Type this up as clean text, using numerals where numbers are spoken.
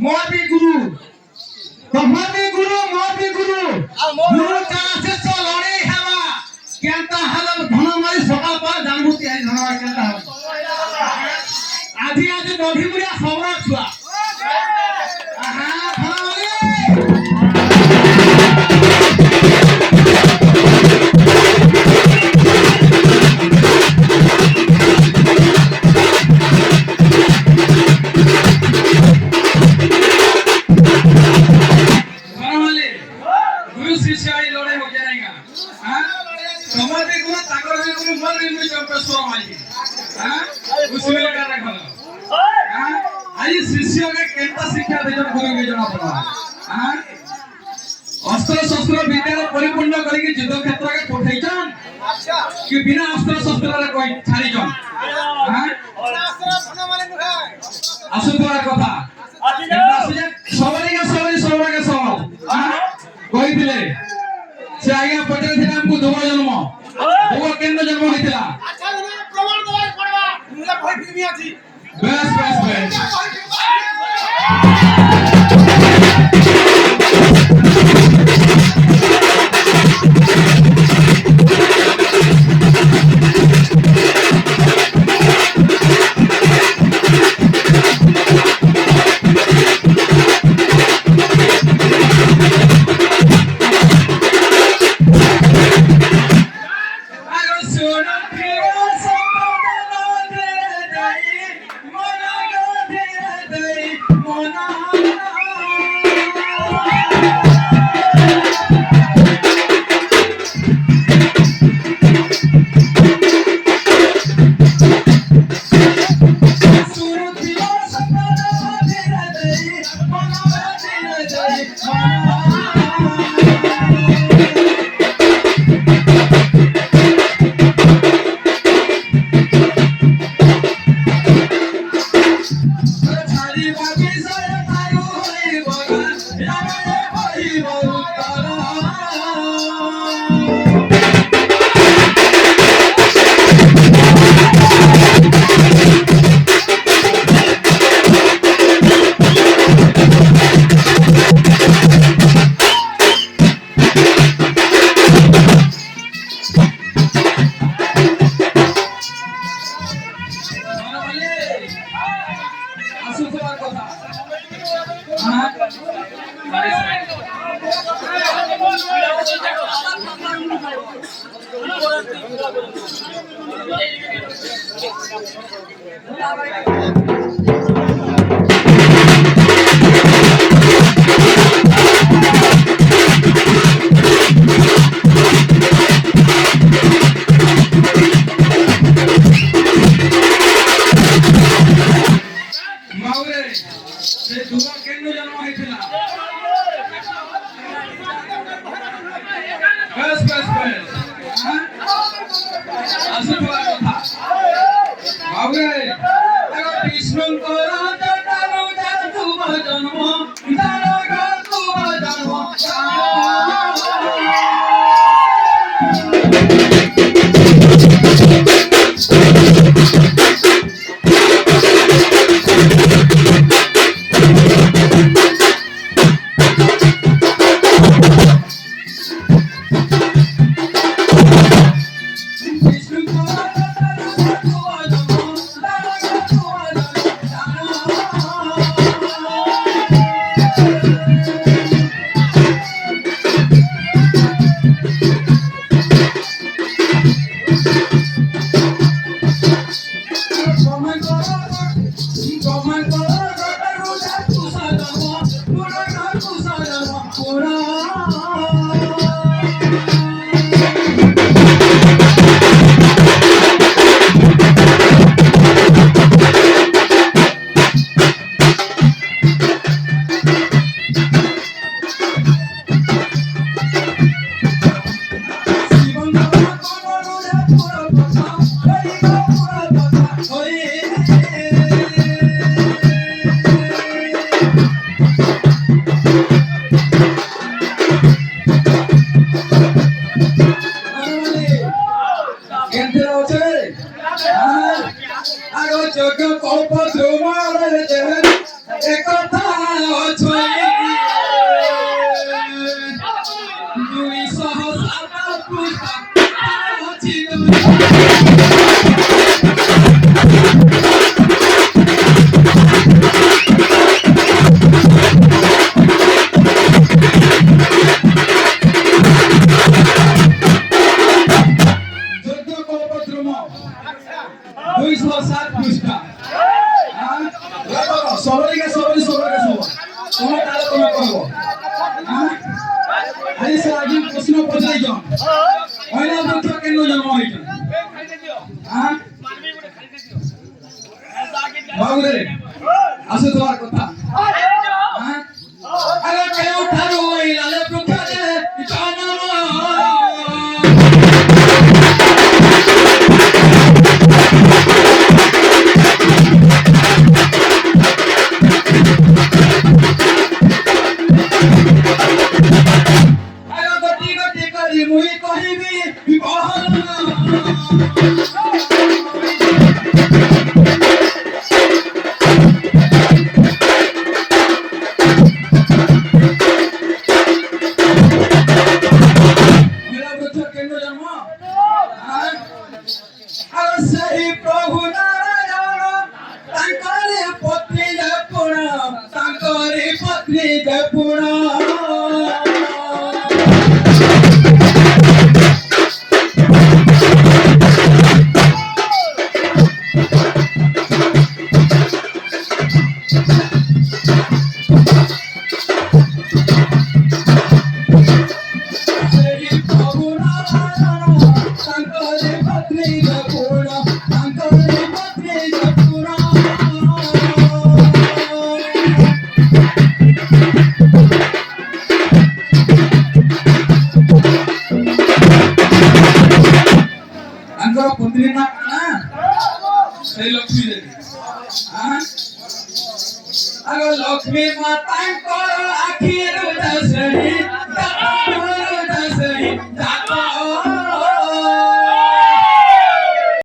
मोदी गुरु तुम्हारी गुरु मोदी गुरु गुरु चाहे से लड़े हेवा केंता हलम धनमारी सकाल पर जानबुती है धनमारी केंता हलम आधी आधी नदी मुरिया खबरा छुआ आहा धनमारी अस्त्र शस्त्र विद्या परिपूर्ण करके युद्ध क्षेत्र के पठैछन कि बिना अस्त्र शस्त्र रे कोई छाड़ी जन असुतरा कथा सबरी के सब कहि दिले से आगे पटरे थे हमको दो जन्म दो केंद्र जन्म होइतिला अच्छा प्रमाण दवाई पड़वा मुला भई फिल्मी आछि बस ଅଛଇ 207 ପୃଷ୍ଠା ଅଛି আসো তোমার কথা আরে কেউ ঠারো এই লালে প্রখারে আরে গটি গটি করি মুই কহিবি पुत्री ना से लक्ष्मी देवी अगर लक्ष्मी माता को आखिर दसरी